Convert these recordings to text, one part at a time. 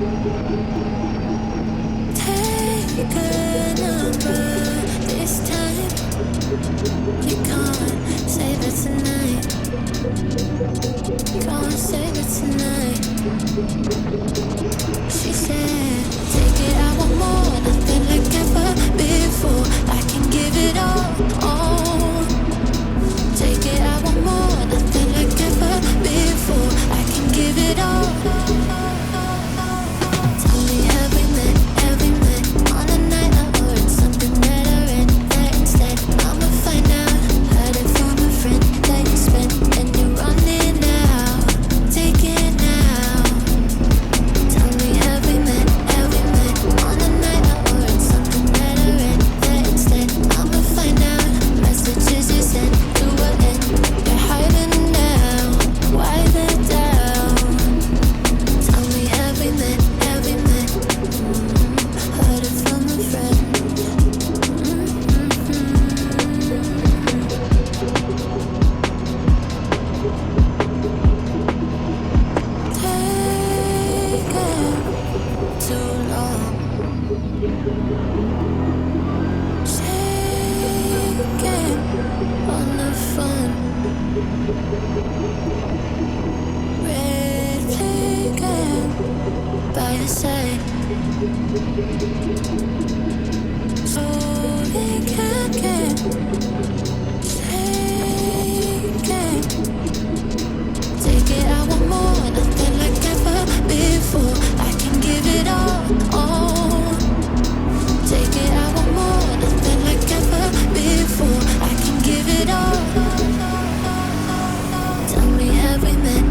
Take a number this time. You can't save it tonight. Can't save it tonight. She said, take it, I want more. Nothing like ever before. I can give it all. Take it, I want more. Nothing like ever before. I can give it all. Tell me, have we met on a night out, or it's something that I read that instead I'ma find out. Heard it from a friend that you spent and you're running now. Take it now. Tell me, have we met on a night out, or it's something that I read that instead I'ma find out. Messages you sent to an end, you're hiding now. Why the doubt? Tell me, have we met? Heard it from a friend. Taking too long. Taking on the fun. Red taken by your side. So they can't get taken. Take it, I want more. Nothing like ever before. I can give it all. Take it, I want more. Nothing like ever before. I can give it all. Tell me, have we met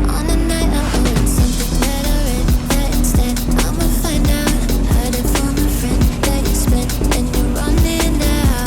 on a night out, or it's something that I read that instead I'ma find out. Heard it from a friend that you spent and you're running now.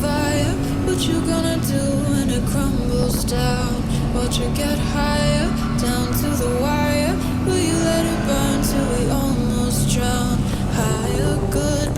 fire. What you gonna do when it crumbles down? Watch it get higher, down to the wire. Will you let it burn till we almost drown? Higher, good